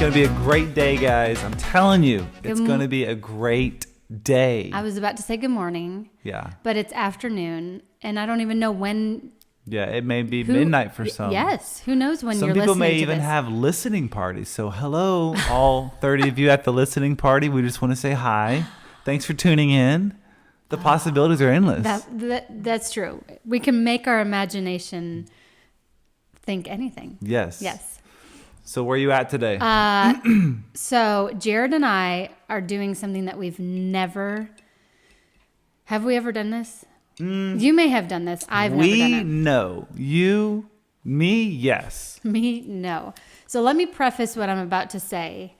going to be a great day, guys. I'm telling you, it's going to be a great day. I was about to say good morning. Yeah. But it's afternoon, and I don't even know when. Yeah, it may be midnight for some. Yes. Who knows when you're listening to this? Some people may even have listening parties. So hello, all 30 of you at the listening party. We just want to say hi. Thanks for tuning in. The possibilities are endless. That's true. We can make our imagination think anything. Yes. Yes. So where are you at today? So Jared and I are doing something that we've never... Have we ever done this? You may have done this. I've never done it. No. You, me, yes. Me, no. So let me preface what I'm about to say.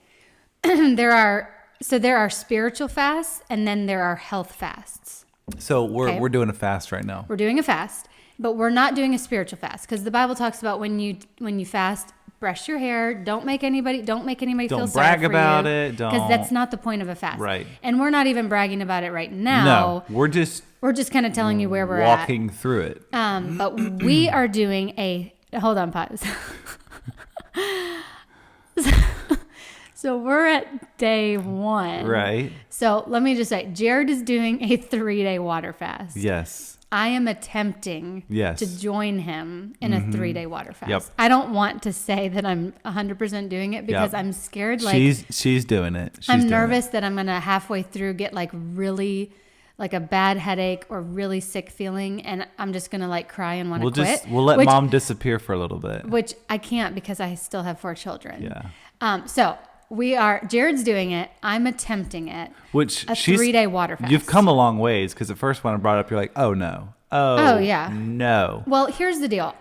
There are spiritual fasts, and then there are health fasts. So we're doing a fast right now. We're doing a fast, but we're not doing a spiritual fast because the Bible talks about when you fast, brush your hair, don't make anybody feel sorry for you. Don't brag about it. Because that's not the point of a fast. Right. And we're not even bragging about it right now. No, we're just kind of telling you where we're walking through it. But we are doing hold on, pause. So we're at day 1. Right. So let me just say, Jared is doing a 3-day water fast. Yes. I am attempting to join him in a 3-day water fast. Yep. I don't want to say that I'm 100% doing it because I'm scared. Like she's doing it. I'm nervous that I'm going to halfway through get really like a bad headache or really sick feeling. And I'm just going to like cry and want to quit. We'll let mom disappear for a little bit. Which I can't because I still have 4 children. Yeah. So Jared's doing it. I'm attempting it. Which a 3-day water fast. You've come a long ways because the first one I brought up, you're like, oh no. Oh yeah. No. Well, here's the deal.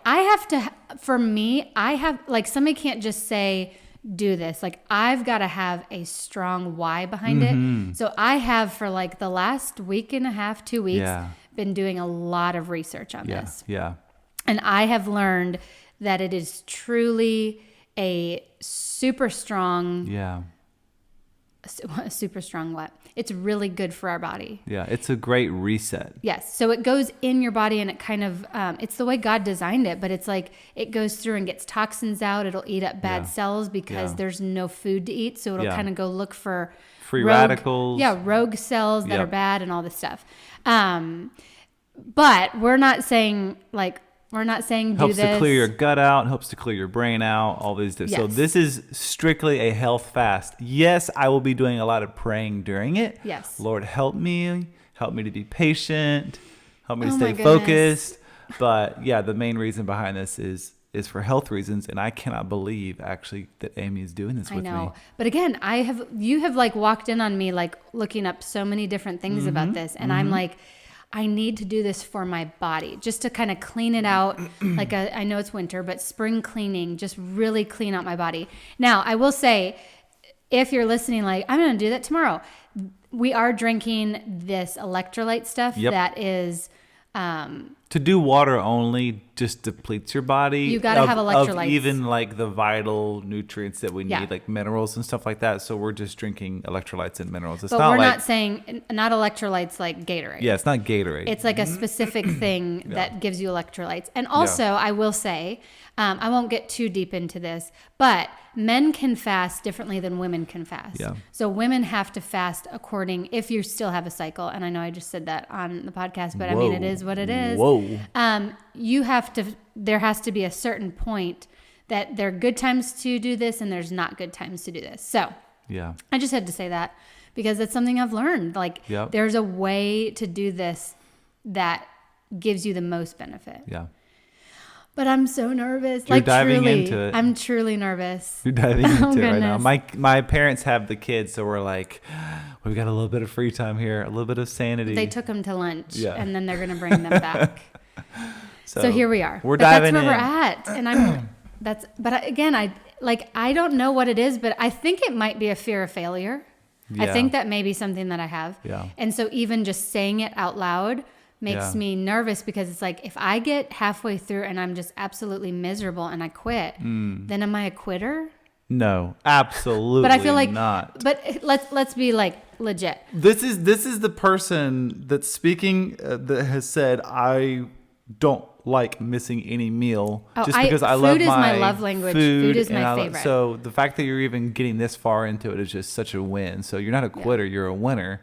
Somebody can't just say, do this. Like I've got to have a strong why behind it. So I have for like the last week and a half, 2 weeks, been doing a lot of research on this. Yeah. And I have learned that it is truly a super strong. Yeah. Super strong what? It's really good for our body. Yeah, it's a great reset. Yes. So it goes in your body and it kind of, it's the way God designed it, but it's like it goes through and gets toxins out. It'll eat up bad cells because there's no food to eat. So it'll kind of go look for free radicals. Yeah, rogue cells that are bad and all this stuff. But we're not saying do helps this. To clear your gut out, helps to clear your brain out, all these things. Yes. So this is strictly a health fast. Yes, I will be doing a lot of praying during it. Yes. Lord, help me to be patient, help me to Oh stay my focused. But yeah, the main reason behind this is for health reasons, and I cannot believe actually that Amy is doing this with me. I know. But again, you have like walked in on me like looking up so many different things about this, and I'm like, I need to do this for my body just to kind of clean it out. I know it's winter, but spring cleaning, just really clean out my body. Now, I will say, if you're listening, like, I'm going to do that tomorrow. We are drinking this electrolyte stuff that is... to do water only just depletes your body. You got to have electrolytes. Of even like the vital nutrients that we need, like minerals and stuff like that. So we're just drinking electrolytes and minerals. But we're not saying, not electrolytes like Gatorade. Yeah, it's not Gatorade. It's like a specific thing that gives you electrolytes. And also, I will say, I won't get too deep into this, but men can fast differently than women can fast. Yeah. So women have to fast if you still have a cycle. And I know I just said that on the podcast, but I mean, it is what it is. Whoa. There has to be a certain point that there are good times to do this and there's not good times to do this. So I just had to say that because that's something I've learned. Like there's a way to do this that gives you the most benefit. Yeah. But I'm so nervous. You're diving into it. I'm truly nervous. You're diving into it right now. My parents have the kids, so we're like, we've got a little bit of free time here, a little bit of sanity. They took them to lunch, and then they're going to bring them back. So here we are. We're diving in. That's where we're at, and But again, I don't know what it is, but I think it might be a fear of failure. Yeah. I think that may be something that I have. Yeah. And so even just saying it out loud makes me nervous because it's like, if I get halfway through and I'm just absolutely miserable and I quit, then am I a quitter? No, absolutely but I feel like not. But let's be like legit. This is the person that's speaking that has said, I don't like missing any meal Oh, just because I love food is my love language. Food is my favorite. So the fact that you're even getting this far into it is just such a win. So you're not a quitter, you're a winner.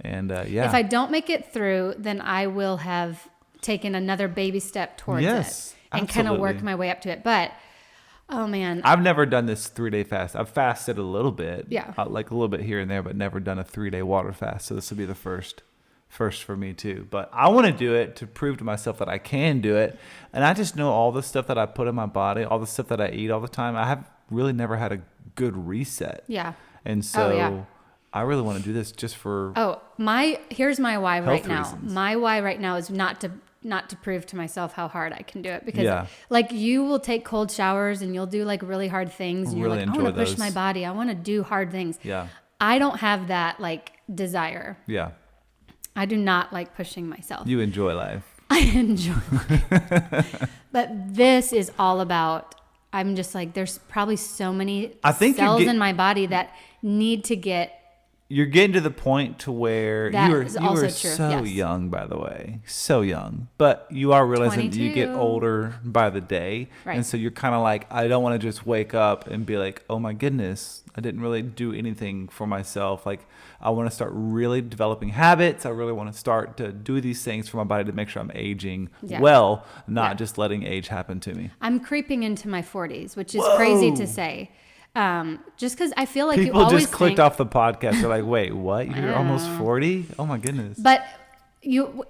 And If I don't make it through, then I will have taken another baby step towards it and kind of work my way up to it. But oh man, I've never done this 3-day fast. I've fasted a little bit, Yeah. like a little bit here and there, but never done a 3-day water fast. So this will be the first for me too. But I want to do it to prove to myself that I can do it. And I just know all the stuff that I put in my body, all the stuff that I eat all the time. I have really never had a good reset. yeah. And so yeah. I really want to do this just for Here's my why right health now. reasons. My why right now is not to prove to myself how hard I can do it, because Yeah. like you will take cold showers and you'll do like really hard things and you're Really like, I want to enjoy push those. my body. I want to do hard things. Yeah. I don't have that like desire. Yeah. I do not like pushing myself. You enjoy life. I enjoy life. But this is all about, I'm just like, there's probably so many I think cells in my body that need to get. You're getting to the point to where That you are is also true, so yes. young, by the way, so young. But you are realizing you get 22. older by the day, Right. and so you're kind of like, I don't want to just wake up and be like, oh my goodness, I didn't really do anything for myself. Like I want to start really developing habits. I really want to start to do these things for my body to make sure I'm aging Yeah. well, not Yeah. just letting age happen to me. I'm creeping into my 40s, which is Whoa. crazy to say. Just because I feel like People you always just clicked think, off the podcast. They're like, wait, what? You're almost 40? Oh my goodness. But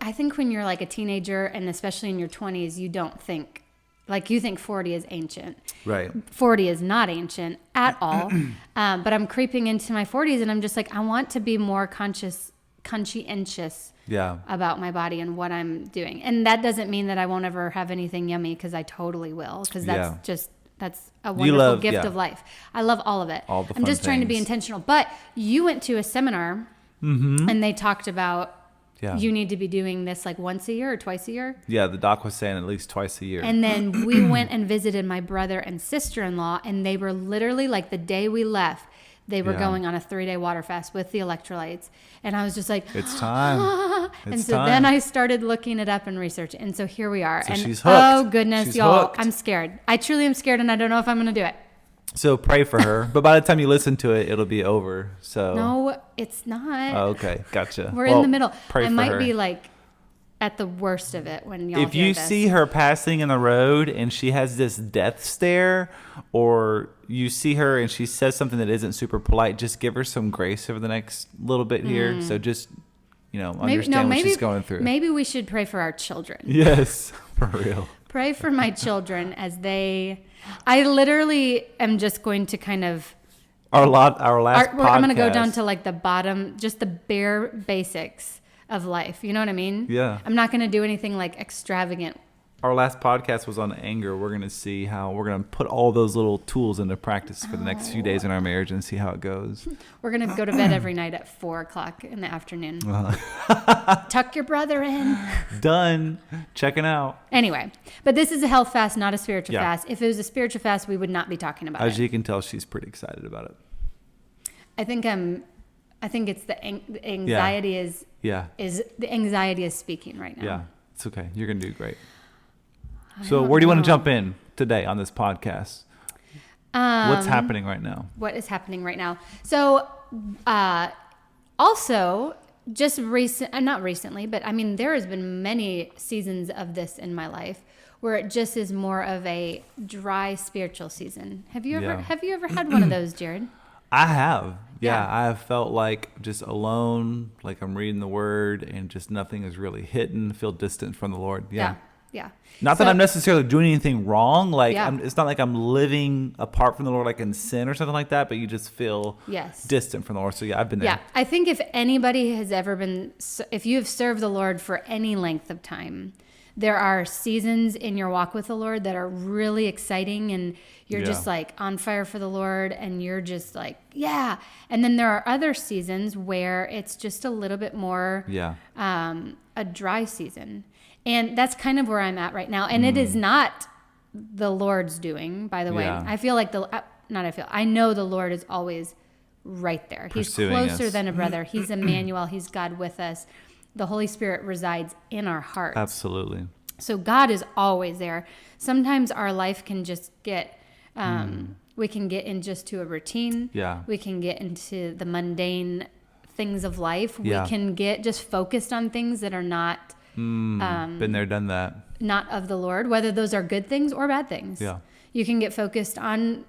I think when you're like a teenager and especially in your 20s, you don't think, like you think 40 is ancient. Right. 40 is not ancient at all. But I'm creeping into my 40s and I'm just like, I want to be more conscientious Yeah. about my body and what I'm doing. And that doesn't mean that I won't ever have anything yummy, because I totally will, because that's a wonderful gift of life. I love all of it. All the I'm just fun trying to be things. intentional. But you went to a seminar and they talked about Yeah. you need to be doing this like once a year or twice a year. Yeah, the doc was saying at least twice a year. And then we went and visited my brother and sister-in-law, and they were literally like the day we left, they were Yeah. going on a 3-day water fast with the electrolytes. And I was just like, It's time. and so then I started looking it up and research. And so here we are. So and she's hooked. oh goodness, She's y'all, hooked. I'm scared. I truly am scared, and I don't know if I'm going to do it. So pray for her. But by the time you listen to it, it'll be over. So No, it's not. Oh, okay, gotcha. We're Well, in the middle. Pray I for might her. be like at the worst of it when y'all If hear you this. see her passing in the road and she has this death stare, or you see her and she says something that isn't super polite, just give her some grace over the next little bit here. So just, understand what she's going through. Maybe we should pray for our children. Yes, for real. Pray for my children as I literally am just going to kind of, Our last podcast. I'm going to go down to like the bottom, just the bare basics of life. You know what I mean? Yeah. I'm not going to do anything like extravagant. Our last podcast was on anger. We're going to see how we're going to put all those little tools into practice for the next few days in our marriage and see how it goes. We're going to go to bed every night at 4:00 in the afternoon. Tuck your brother in. Done. Checking out. Anyway, but this is a health fast, not a spiritual Yeah. fast. If it was a spiritual fast, we would not be talking about As it. you can tell, she's pretty excited about it. I think it's the anxiety Yeah. the anxiety is speaking right now. Yeah. It's okay. You're going to do great. So where do you want to jump in today on this podcast? What's happening right now? What is happening right now? So, also, just not recently, but I mean, there has been many seasons of this in my life where it just is more of a dry spiritual season. Have you Yeah. ever had one of those, Jared? I have. Yeah, Yeah. I have felt like just alone, like I'm reading the word and just nothing is really hitting, feel distant from the Lord. Yeah. Yeah. Not that So- I'm necessarily doing anything wrong. Like Yeah. it's not like I'm living apart from the Lord, like in sin or something like that, but you just feel Yes. distant from the Lord. So yeah, I've been there. Yeah, I think if anybody has ever if you have served the Lord for any length of time, there are seasons in your walk with the Lord that are really exciting and you're just Yeah. like on fire for the Lord and you're just like, yeah. And then there are other seasons where it's just a little bit more Yeah. a dry season. And that's kind of where I'm at right now. And it is not the Lord's doing, by the way. Yeah. I feel like I know the Lord is always right there. He's Pursuing closer us. than a brother. He's Emmanuel. He's God with us. The Holy Spirit resides in our hearts. Absolutely. So God is always there. Sometimes our life can just get, we can get in just to a routine. Yeah. We can get into the mundane things of life. Yeah. We can get just focused on things that are not Been there, done that. not of the Lord, whether those are good things or bad things. Yeah. You can get focused on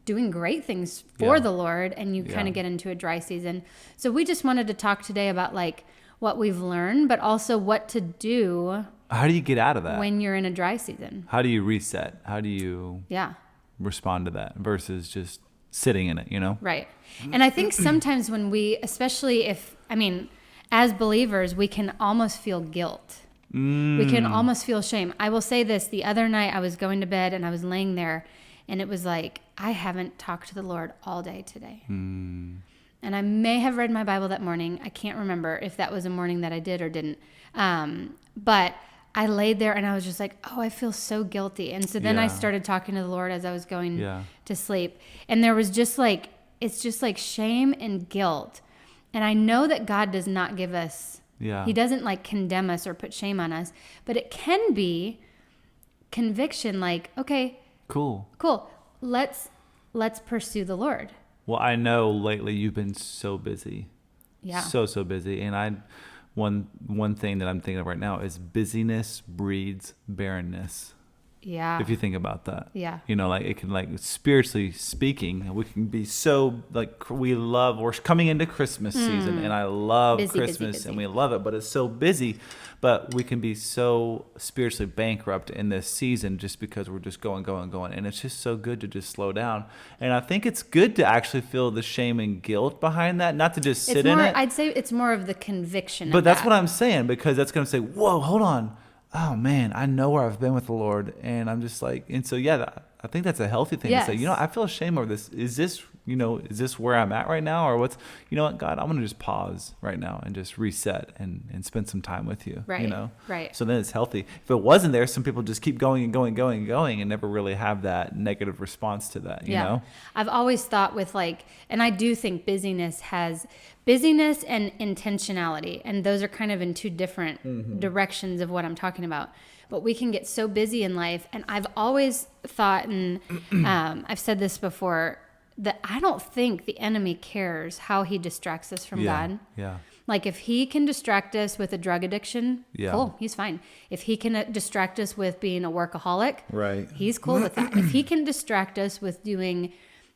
doing great things for Yeah. the Lord, and you kind Yeah. of get into a dry season. So we just wanted to talk today about like what we've learned, but also what to do How do you get out of that? when you're in a dry season. How do you reset? How do you Yeah. respond to that versus just sitting in it, you know? Right. And I think sometimes when we, especially if, I mean, as believers, we can almost feel guilt. We can almost feel shame. I will say this, the other night I was going to bed and I was laying there and it was like, I haven't talked to the Lord all day today. And I may have read my Bible that morning. I can't remember if that was a morning that I did or didn't. But I laid there and I was just like, oh, I feel so guilty. And so then I Yeah. started talking to the Lord as I was going Yeah. to sleep. And there was just like, it's just like shame and guilt. And I know that God does not give us, Yeah. He doesn't like condemn us or put shame on us, but it can be conviction like, okay, Cool. cool. Let's pursue the Lord. Well, I know lately you've been so busy. Yeah. So busy. And one thing that I'm thinking of right now is busyness breeds barrenness. Yeah. If you think about that. Yeah. You know, like it can, like spiritually speaking, we can be so like we're coming into Christmas season and I love Busy, Christmas busy. and we love it, but it's so busy, but we can be so spiritually bankrupt in this season just because we're just going. And it's just so good to just slow down. And I think it's good to actually feel the shame and guilt behind that, not to just sit It's in more, it. I'd say it's more of the conviction. But of that's that. what I'm saying, because that's going to say, whoa, hold on. Oh, man, I know where I've been with the Lord. And I'm just like, and so, yeah, I think that's a healthy thing to say, Yes. I feel ashamed over this. Is this where I'm at right now? Or what's, what, God, I'm going to just pause right now and just reset and spend some time with you, Right, right. So then it's healthy. If it wasn't there, some people just keep going and never really have that negative response to that, you know? I've always thought with like, and I do think busyness and intentionality, and those are kind of in two different directions of what I'm talking about. But we can get so busy in life, and I've always thought, and I've said this before, that I don't think the enemy cares how he distracts us from God. Yeah. Like if he can distract us with a drug addiction, Yeah. cool, he's fine. If he can distract us with being a workaholic, Right. he's cool with that. If he can distract us with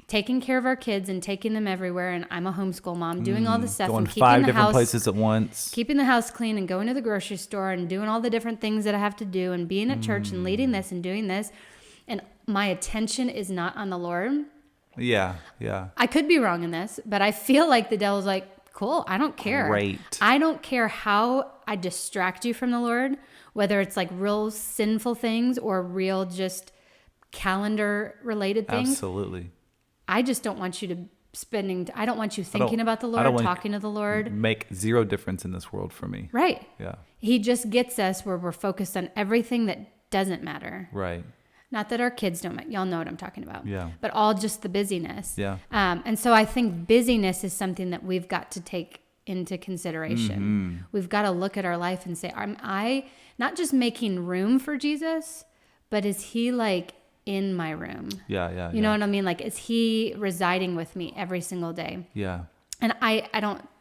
taking care of our kids and taking them everywhere, and I'm a homeschool mom, doing all the stuff Going and keeping 5 the different house places at once. keeping the house clean and going to the grocery store and doing all the different things that I have to do and being at church and leading this and doing this, and my attention is not on the Lord. Yeah. I could be wrong in this, but I feel like the devil's like, cool, I don't care. Great. I don't care how I distract you from the Lord, whether it's like real sinful things or real just calendar related things. Absolutely. I just don't want you I don't want you thinking about the Lord, talking to the Lord. Make zero difference in this world for me. Right. Yeah. He just gets us where we're focused on everything that doesn't matter. Right. Not that our kids don't matter. Y'all know what I'm talking about. Yeah. But all just the busyness. Yeah. And so I think busyness is something that we've got to take into consideration. We've got to look at our life and say, am I not just making room for Jesus, but is he like in my room? Yeah. You know what I mean? Like, is he residing with me every single day? Yeah. And I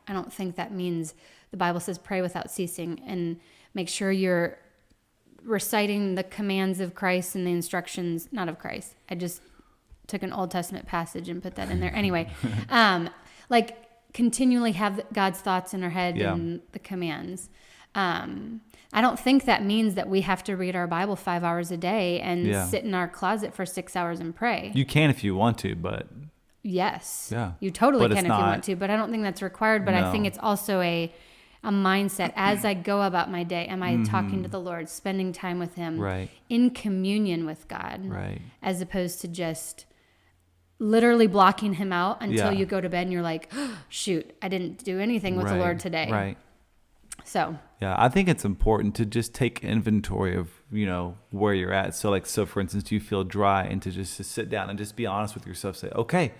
don't think that means the Bible says pray without ceasing and make sure you're reciting the commands of Christ and the instructions, not of Christ. I just took an Old Testament passage and put that in there. Anyway, like continually have God's thoughts in our head and the commands. I don't think that means that we have to read our Bible 5 hours a day and sit in our closet for 6 hours and pray. You can if you want to, but Yes. Yeah. You totally But can it's if you not. want to, but I don't think that's required. But I think No. it's also a mindset as I go about my day. Am I talking to the Lord, spending time with him, Right. in communion with God, Right. as opposed to just literally blocking him out until Yeah. you go to bed and you're like, oh, shoot, I didn't do anything with the Right. Lord today. Right. So Yeah, I think it's important to just take inventory of, where you're at. So for instance, do you feel dry, and to sit down and just be honest with yourself, say, okay,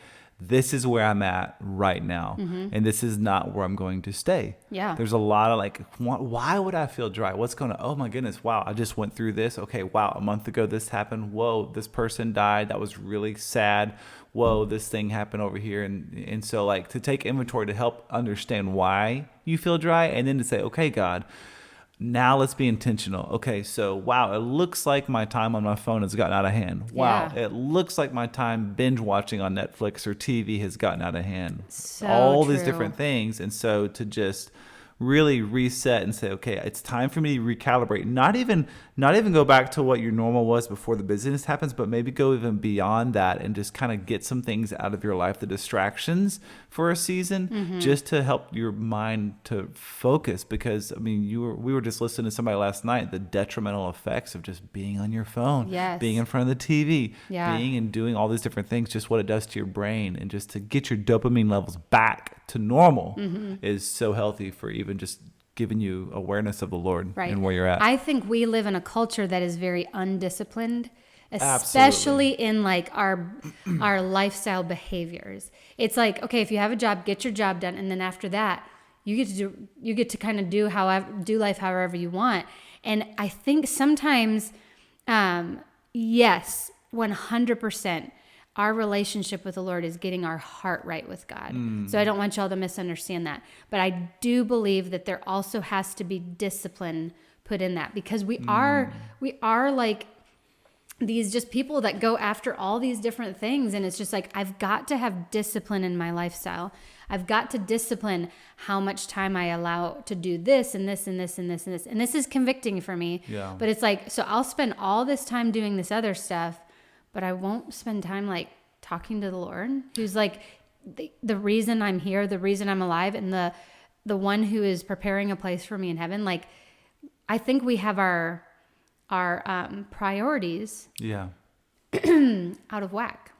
this is where I'm at right now. And this is not where I'm going to stay. Yeah. There's a lot of like, why would I feel dry? What's going on? Oh my goodness. Wow. I just went through this. Okay. Wow. A month ago, this happened. Whoa, this person died. That was really sad. Whoa, this thing happened over here. And so like to take inventory to help understand why you feel dry, and then to say, okay, God, now let's be intentional. Okay, so wow, it looks like my time on my phone has gotten out of hand. Wow, Yeah. it looks like my time binge watching on Netflix or TV has gotten out of hand. So All these true. different things. And so to just really reset and say, okay, it's time for me to recalibrate. Not even go back to what your normal was before the busyness happens, but maybe go even beyond that and just kind of get some things out of your life, the distractions for a season, just to help your mind to focus. Because I mean, we were just listening to somebody last night, the detrimental effects of just being on your phone, Yes. being in front of the TV, Yeah. being and doing all these different things, just what it does to your brain, and just to get your dopamine levels back to normal is so healthy for even just giving you awareness of the Lord Right. and where you're at. I think we live in a culture that is very undisciplined, especially Absolutely. in like our lifestyle behaviors. It's like, okay, if you have a job, get your job done, and then after that, you get to kind of do life however you want. And I think sometimes, yes, 100%. Our relationship with the Lord is getting our heart right with God. So I don't want y'all to misunderstand that. But I do believe that there also has to be discipline put in that, because we are like these just people that go after all these different things. And it's just like, I've got to have discipline in my lifestyle. I've got to discipline how much time I allow to do this and this and this and this and this. And this is convicting for me. Yeah. But it's like, so I'll spend all this time doing this other stuff, but I won't spend time like talking to the Lord, who's like the reason I'm here, the reason I'm alive, and the one who is preparing a place for me in heaven. Like, I think we have our priorities Yeah. out of whack.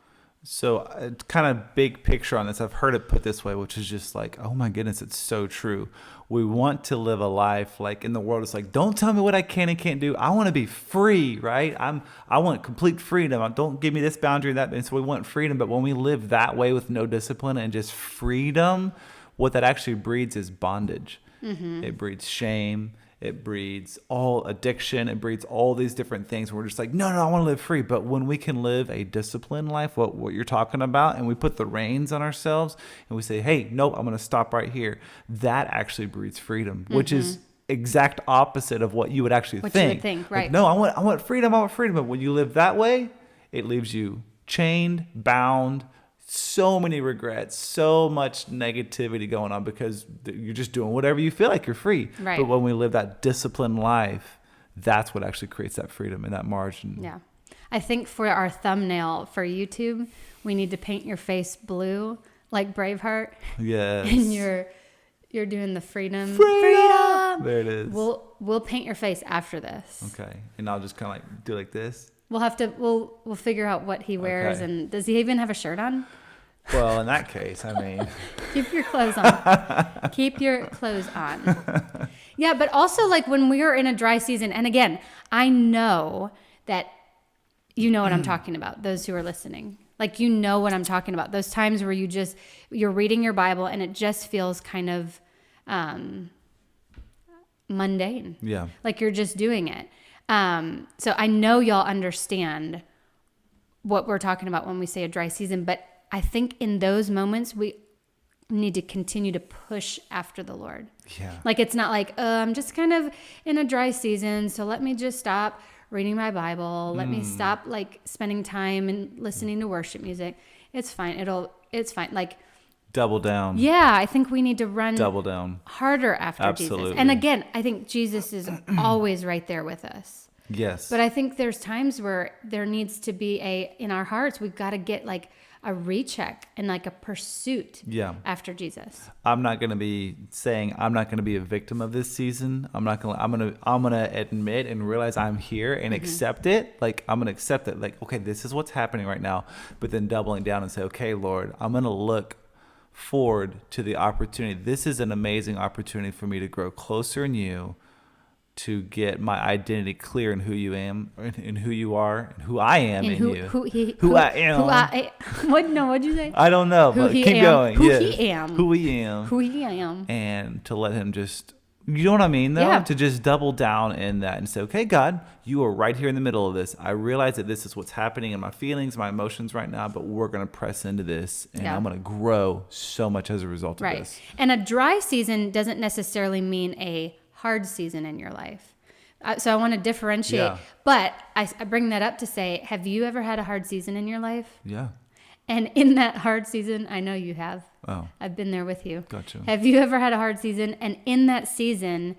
So kind of big picture on this, I've heard it put this way, which is just like, oh my goodness, it's so true. We want to live a life like in the world. It's like, don't tell me what I can and can't do. I want to be free, right? I want complete freedom. Don't give me this boundary and that. And so we want freedom. But when we live that way with no discipline and just freedom, what that actually breeds is bondage. It breeds shame. It breeds all addiction. It breeds all these different things. We're just like, no, I want to live free. But when we can live a disciplined life, what you're talking about, and we put the reins on ourselves and we say, hey, nope, I'm going to stop right here. That actually breeds freedom, which is exact opposite of what you would actually What think. you would think, right. Like, no, I want freedom. But when you live that way, it leaves you chained, bound, so many regrets, so much negativity going on because you're just doing whatever you feel like you're free. Right. But when we live that disciplined life, that's what actually creates that freedom and that margin. Yeah. I think for our thumbnail for YouTube, we need to paint your face blue like Braveheart. Yes. And you're doing the freedom. There it is. We'll paint your face after this. Okay. And I'll just kind of like do like this. We'll figure out what he wears. Okay. And does he even have a shirt on? Well, in that case, I mean, Keep your clothes on. Keep your clothes on. Yeah, but also like when we are in a dry season, and again, I know that you know what I'm talking about, those who are listening. Like, you know what I'm talking about. Those times where you're reading your Bible and it just feels kind of mundane. yeah. Like you're just doing it. So I know y'all understand what we're talking about when we say a dry season, but I think in those moments we need to continue to push after the Lord. Yeah. Like, it's not like, I'm just kind of in a dry season, so let me just stop reading my Bible. Let me stop like spending time and listening to worship music. It's fine. It's fine. Like, Double down. yeah, I think we need to run Double down. harder after Absolutely. Jesus. And again, I think Jesus is always right there with us. Yes. But I think there's times where there needs to be in our hearts, we've got to get like a recheck and like a pursuit Yeah. after Jesus. I'm not going to be saying I'm not going to be a victim of this season. I'm going to admit and realize I'm here and accept it. Like, I'm going to accept it. Like, okay, this is what's happening right now. But then doubling down and say, okay, Lord, I'm going to look forward to the opportunity. This is an amazing opportunity for me to grow closer in you, to get my identity clear in who you am, in who you are, and who I am in you. Who I am. What'd you say? I don't know, but keep going. Who Yes. he am. Who he am. Who he am. And to let him just, you know what I mean, though? Yeah. To just double down in that and say, okay, God, you are right here in the middle of this. I realize that this is what's happening in my feelings, my emotions right now, but we're going to press into this, and Yeah. I'm going to grow so much as a result of Right. this. And a dry season doesn't necessarily mean a hard season in your life. So I want to differentiate. Yeah. But I bring that up to say, have you ever had a hard season in your life? Yeah. And in that hard season, I know you have. Oh, I've been there with you. gotcha. Have you ever had a hard season? And in that season,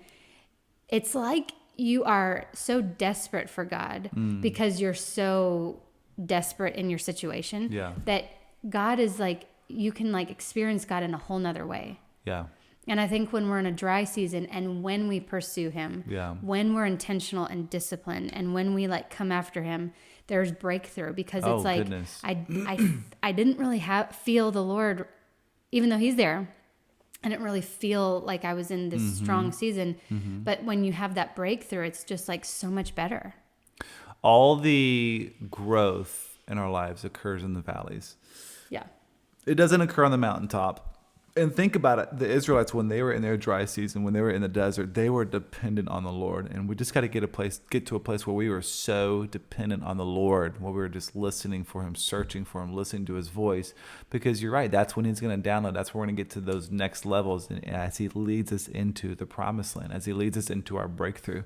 it's like you are so desperate for God because you're so desperate in your situation Yeah. that God is like, you can like experience God in a whole nother way. Yeah. And I think when we're in a dry season and when we pursue him, Yeah. when we're intentional and disciplined and when we like come after him, there's breakthrough because it's like, goodness. I didn't really feel the Lord, even though he's there. I didn't really feel like I was in this strong season. But when you have that breakthrough, it's just like so much better. All the growth in our lives occurs in the valleys. Yeah. It doesn't occur on the mountaintop. And think about it. The Israelites, when they were in their dry season, when they were in the desert, they were dependent on the Lord. And we just got to get to a place where we were so dependent on the Lord, where we were just listening for him, searching for him, listening to his voice. Because you're right, that's when he's going to download. That's where we're going to get to those next levels. And as he leads us into the promised land, as he leads us into our breakthrough.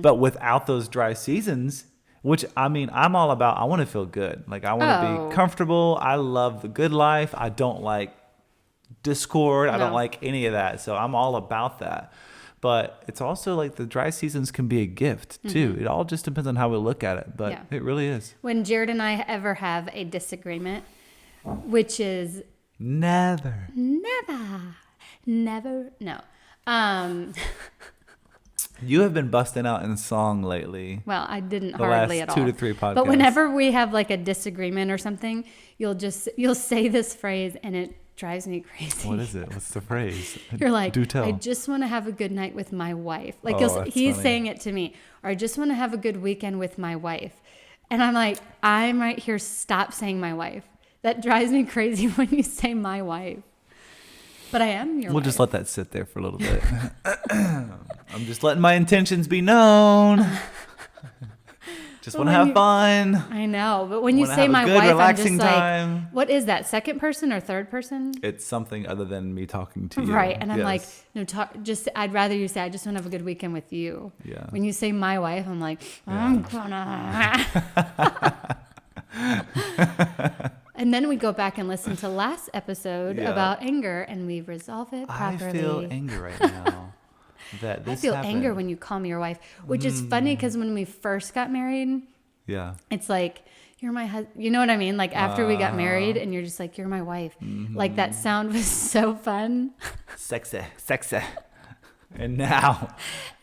But without those dry seasons, which, I mean, I'm all about, I want to feel good. Like, I want to be comfortable. I love the good life. I don't like discord. I don't No. like any of that. So I'm all about that. But it's also like the dry seasons can be a gift too. It all just depends on how we look at it. But Yeah. it really is. When Jared and I ever have a disagreement, which is Never. never, no. You have been busting out in song lately. Well, I didn't The hardly last at 2 all. to 3 podcasts. But whenever we have like a disagreement or something, you'll say this phrase and it drives me crazy. What is it? What's the phrase? You're like, do tell. I just want to have a good night with my wife. Like Oh, that's he's funny. saying it to me, or I just want to have a good weekend with my wife. And I'm like, I'm right here. Stop saying my wife. That drives me crazy when you say my wife. But I am your We'll wife. just let that sit there for a little bit. I'm just letting my intentions be known. Just But want to when have you- fun. I know, but when you Wanna say have a my good, wife, I'm just relaxing like, time. what is that? Second person or third person? It's something other than me talking to you. Right. And I'm like, Yes. no, I'd rather you say, I just want to have a good weekend with you. Yeah. When you say my wife, I'm like, I'm gonna. And then we go back and listen to last episode Yeah. about anger and we resolve it I properly. feel anger right now. That I this feel happened. anger when you call me your wife, which is funny because when we first got married, Yeah. it's like, you're my husband. You know what I mean? Like after we got married and you're just like, you're my wife. Like that sound was so fun. Sexy. And now.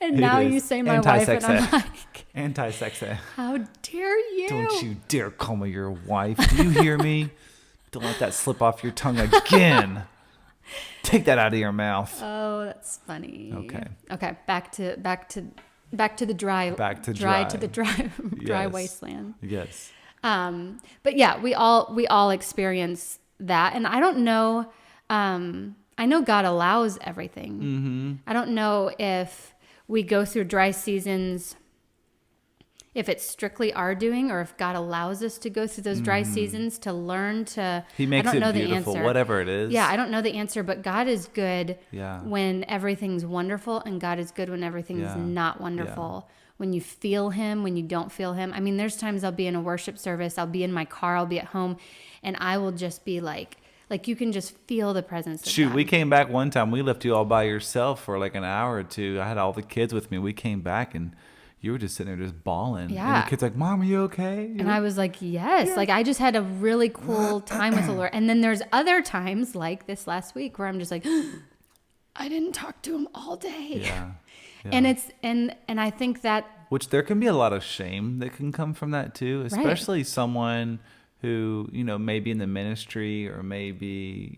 And it now is you say my wife and I'm anti-sexy. like, Anti-sexy. how dare you? Don't you dare call me your wife. Do you hear me? Don't let that slip off your tongue again. Take that out of your mouth. Oh, that's funny. Okay. Okay. Back to the dry. Back to dry. dry. To the dry Yes. wasteland. Yes. But yeah, we all experience that, and I don't know. I know God allows everything. Mm-hmm. I don't know if we go through dry seasons, if it's strictly our doing, or if God allows us to go through those dry seasons to learn to. He makes I don't it know beautiful, the answer. whatever it is. Yeah, I don't know the answer, but God is good Yeah. when everything's wonderful, and God is good when everything's Yeah. not wonderful. When you feel Him, when you don't feel Him. I mean, there's times I'll be in a worship service, I'll be in my car, I'll be at home, and I will just be like you can just feel the presence of Shoot, God. we came back one time. We left you all by yourself for like an hour or two. I had all the kids with me. We came back and you were just sitting there just bawling. And Yeah. the kid's like, Mom, are you okay? And I was like, yes. Like, I just had a really cool time with the Lord. And then there's other times, like this last week, where I'm just like, I didn't talk to Him all day. Yeah. And it's, and I think that, Which there can be a lot of shame that can come from that too, especially someone who, maybe in the ministry or maybe,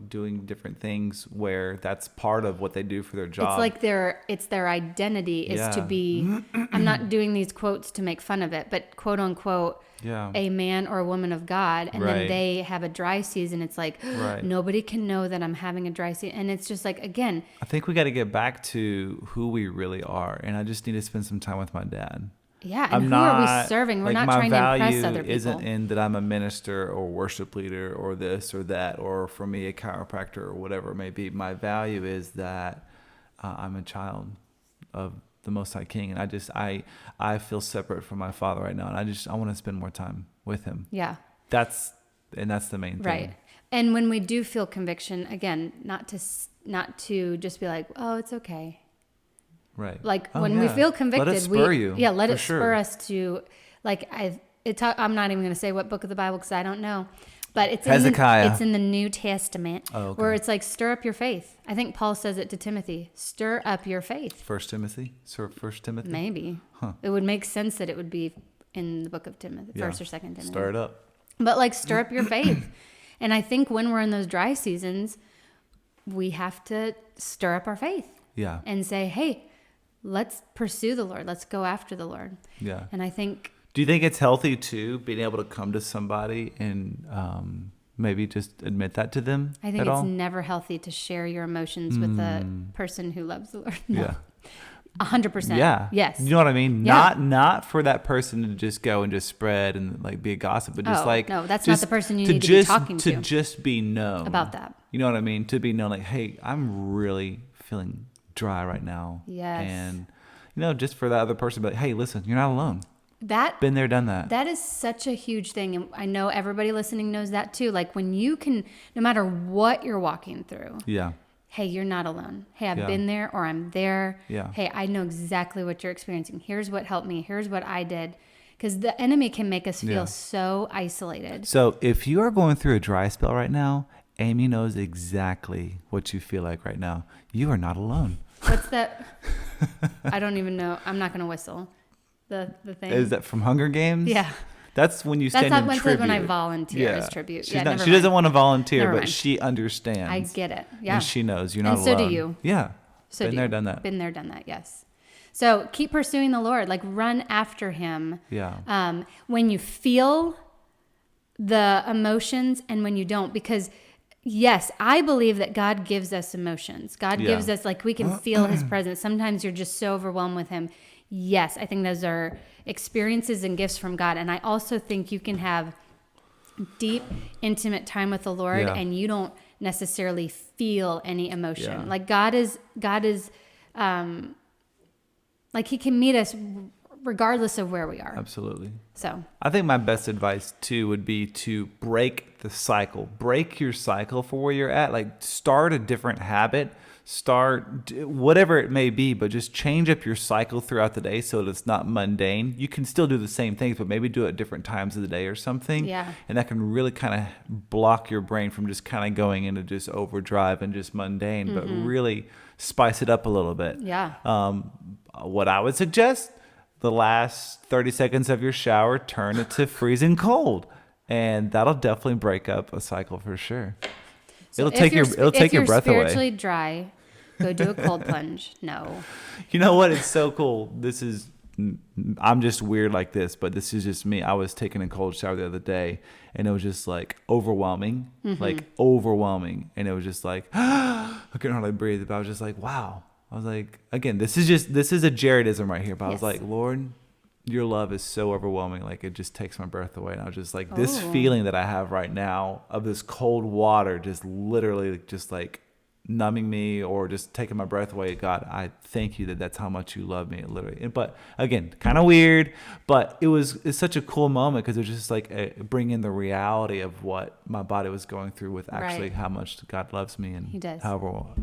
doing different things where that's part of what they do for their job. It's like their identity is to be, I'm not doing these quotes to make fun of it, but quote unquote, a man or a woman of God. And then they have a dry season. It's like, nobody can know that I'm having a dry season. And it's just like, again, I think we got to get back to who we really are. And I just need to spend some time with my dad. Yeah, and who are we serving? We're not trying to impress other people. My value isn't in that I'm a minister or worship leader or this or that, or for me a chiropractor or whatever it may be. My value is that I'm a child of the Most High King, and I feel separate from my Father right now, and I want to spend more time with Him. Yeah, that's the main thing. Right, and when we do feel conviction, again, not to just be like, oh, it's okay. Right. Like when we feel convicted, let it spur you. Yeah, let it spur us to, like, I'm not even going to say what book of the Bible because I don't know, but it's Hezekiah. It's in the New Testament where it's like stir up your faith. I think Paul says it to Timothy, stir up your faith. First Timothy. Maybe. It would make sense that it would be in the book of Timothy, First or Second Timothy. Stir it up. But like stir up your faith. And I think when we're in those dry seasons, we have to stir up our faith. Yeah. And say, hey, let's pursue the Lord. Let's go after the Lord. Yeah. And I think... Do you think it's healthy, too, being able to come to somebody and maybe just admit that to them? I think it's never healthy to share your emotions with a person who loves the Lord. No. Yeah. 100%. Yeah. Yes. You know what I mean? Yeah. Not for that person to just go and just spread and like be a gossip, but just no, that's not the person you need to be talking to. To just be known. About that. You know what I mean? To be known like, hey, I'm really feeling dry right now. Yes. And, just for that other person, but hey, listen, you're not alone. Been there, done that. That is such a huge thing. And I know everybody listening knows that too. Like when you can, no matter what you're walking through. Yeah. Hey, you're not alone. Hey, I've been there or I'm there. Yeah. Hey, I know exactly what you're experiencing. Here's what helped me. Here's what I did. Because the enemy can make us feel so isolated. So if you are going through a dry spell right now, Amy knows exactly what you feel like right now. You are not alone. What's that? I don't even know. I'm not going to whistle. The thing. Is that from Hunger Games? Yeah. That's when you stand in tribute. That's when I volunteer as tribute. She doesn't want to volunteer, but she understands. I get it. Yeah. And she knows you're not alone. And so do you. Yeah. So been there, done that. Been there, done that. Yes. So keep pursuing the Lord. Like run after Him. Yeah. When you feel the emotions and when you don't, because yes, I believe that God gives us emotions. God gives us, like, we can feel His presence. Sometimes you're just so overwhelmed with Him. Yes, I think those are experiences and gifts from God. And I also think you can have deep, intimate time with the Lord and you don't necessarily feel any emotion. Yeah. Like God is, like He can meet us regardless of where we are. Absolutely. So I think my best advice too would be to break the cycle. Break your cycle for where you're at. Like start a different habit. Start whatever it may be, but just change up your cycle throughout the day so that it's not mundane. You can still do the same things, but maybe do it at different times of the day or something. Yeah. And that can really kind of block your brain from just kind of going into just overdrive and just mundane, but really spice it up a little bit. Yeah. What I would suggest, the last 30 seconds of your shower, turn it to freezing cold. And that'll definitely break up a cycle for sure. So it'll take your breath away. If you're spiritually dry, go do a cold plunge. No. You know what? It's so cool. I'm just weird like this, but this is just me. I was taking a cold shower the other day, and it was just like overwhelming, and it was just like I couldn't hardly breathe. But I was just like, wow. I was like, again, this is a Jaredism right here. But I was like, Lord, your love is so overwhelming. Like it just takes my breath away. And I was just like, this feeling that I have right now of this cold water, just literally just like numbing me or just taking my breath away. God, I thank you that's how much you love me, literally. But again, kind of weird, but it's such a cool moment because it was just like bringing the reality of what my body was going through with actually how much God loves me and He does.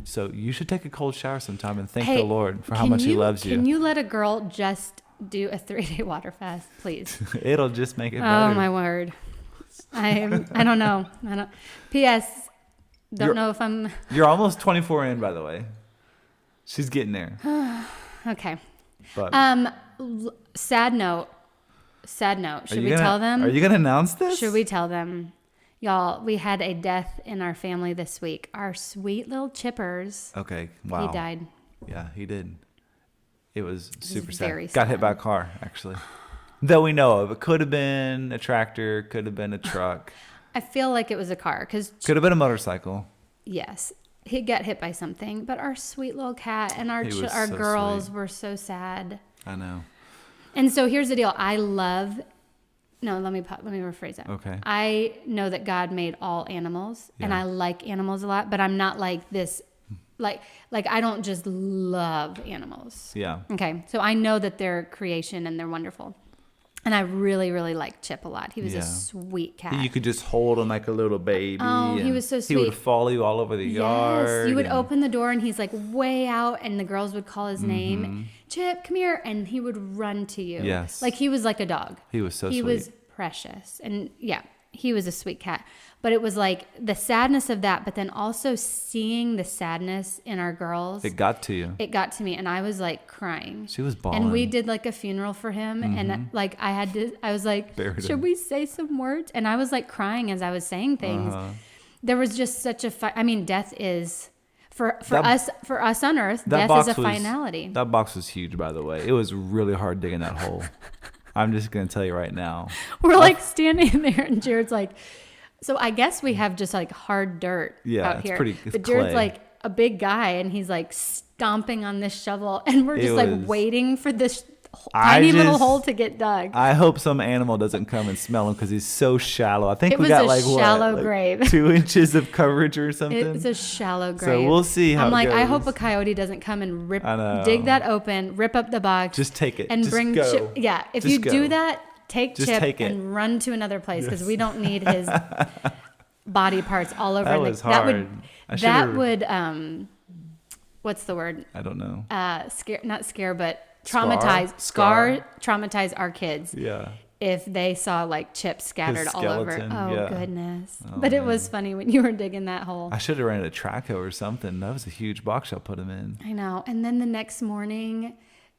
So you should take a cold shower sometime and thank the Lord for how much He loves you. Can you let a girl just do a 3-day water fast, please? It'll just make it better. Oh my word. I don't know. P.S. Don't know if I'm... You're almost 24 in, by the way. She's getting there. Okay. But Sad note. sad note. Should Are we you tell gonna- them? Are you gonna announce this? Should we tell them? Y'all, we had a death in our family this week. Our sweet little Chippers. Okay. Wow. He died. Yeah, he did. It was super very sad. Got hit sad. by a car, actually. That we know of. It could have been a tractor, could have been a truck, I feel like it was a car because, could have been a motorcycle. yes, he got hit by something. But our sweet little cat and our He was our so girls sweet. were so sad. I know. And so here's the deal. Let me rephrase that. Okay. I know that God made all animals, and Yeah. I like animals a lot, but I'm not like this, like I don't just love animals. Yeah. Okay, so I know that they're creation and they're wonderful, and I really, really like Chip a lot. He was Yeah. a sweet cat. You could just hold him like a little baby. Oh, he and was so He sweet. would follow you all over the yard. You would and- open the door and he's like way out, and the girls would call his Mm-hmm. name, Chip, come here, and he would run to you. Yes. Like he was like a dog. He was so He sweet. was precious, and yeah, he was a sweet cat. But it was like the sadness of that, but then also seeing the sadness in our girls. It got to you. It got to me, and I was like crying. She was bawling. And we did like a funeral for him, and like I was like, Buried should him. we say some words? And I was like crying as I was saying things. Uh-huh. There was just such a death is for That- us on earth, That death box is a was- finality. That box was huge, by the way. It was really hard digging that hole. I'm just gonna tell you right now. We're like standing there, and Jared's like, so I guess we have just like hard dirt Yeah, out it's here. it's but Jared's clay. like a big guy, and he's like stomping on this shovel, and we're It just like was- waiting for this I tiny little just- hole to get dug. I hope some animal doesn't come and smell him because he's so shallow. I think It we was got a like shallow what, grave. like 2 inches of coverage or something. It's a shallow grave. So we'll see how I'm it like, I goes. hope a coyote doesn't come and I know. dig that open, rip up the box, Just take it. and Just bring go. Chip. Yeah, if Just you do go. that, take Just Chip take it. and run to another place because we don't need his body parts all over. That was hard. I That should've- would what's the word? I don't know. Not scare, but Scar? traumatize. Traumatize our kids Yeah. if they saw like Chip scattered all over. skeleton, Oh yeah. goodness! Oh, But it man. was funny when you were digging that hole. I should have ran a Traco or something. That was a huge box I put him in. I know. And then the next morning,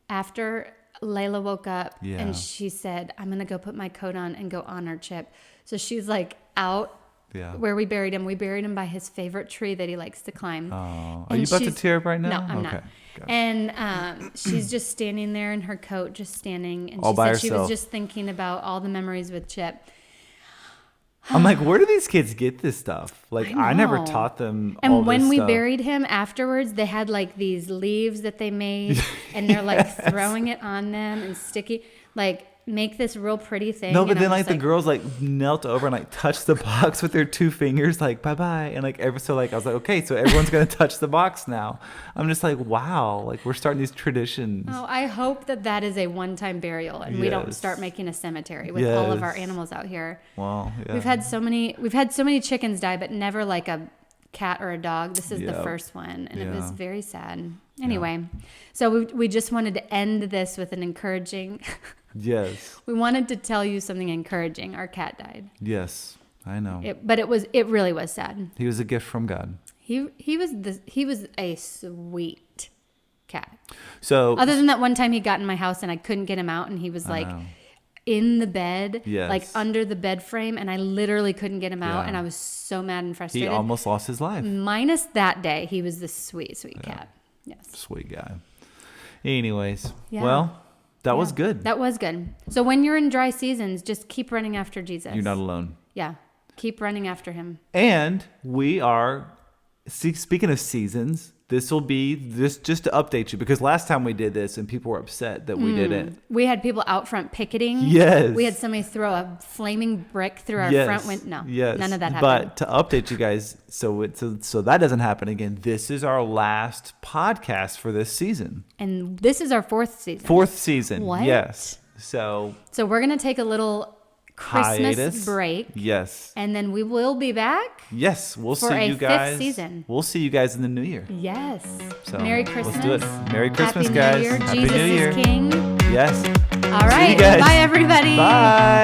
after Layla woke up Yeah. and she said, I'm going to go put my coat on and go honor Chip. So she's like out Yeah. where we buried him. We buried him by his favorite tree that he likes to climb. Oh, are And you about to she's- tear up right now? No, I'm okay. not. Got it. And she's just standing there in her coat, just standing. And All she by said she was herself. just thinking about all the memories with Chip. I'm like, where do these kids get this stuff? Like, I never know. taught them. And all when this we stuff. buried him afterwards, they had like these leaves that they made, and they're like throwing it on them and sticky, like make this real pretty thing. No, but and then I'm like just the girls like knelt over and like touched the box with their 2 fingers, like bye bye, and like so like I was like, okay, so everyone's gonna touch the box now. I'm just like, wow, like we're starting these traditions. Oh, I hope that is a one-time burial, and we don't Yes. start making a cemetery with all of our Yes. animals out here. Well, yeah. We've had so many chickens die, but never like a cat or a dog. This is the Yep. first one, and it was Yeah. very sad. Anyway, so we just wanted to end this with an encouraging. Yes, We wanted to tell you something encouraging. Our cat died. yes, I know. But it really was sad. He was a gift from God. He was a sweet cat. So Other than that one time he got in my house and I couldn't get him out, and he was I like know. in the bed, Yes. like under the bed frame, and I literally couldn't get him out, Yeah. and I was so mad and he frustrated. almost lost his life. Minus that day, he was the sweet cat. Yes. Sweet guy. Anyways, Yeah. well, that was Yeah. good. That was good. So when you're in dry seasons, just keep running after Jesus. You're not alone. Yeah. Keep running after him. And we are, speaking of seasons, this will be this just to update you, because last time we did this and people were upset that we didn't. We had people out front picketing. Yes. We had somebody throw a flaming brick through our Yes. front window. No. Yes. None of that happened. But to update you guys, so that doesn't happen again. This is our last podcast for this season. And this is our 4th season. 4th season. What? Yes. So So we're going to take a little Christmas hiatus. break. Yes. And then we will be back. Yes. We'll For see a you 5th guys. season. We'll see you guys in the new year. Yes. So Merry Christmas. Let's do it. Merry Christmas, Happy guys. New Year. Happy Jesus New Year. is King. Yes. All right. guys. Bye, everybody. Bye.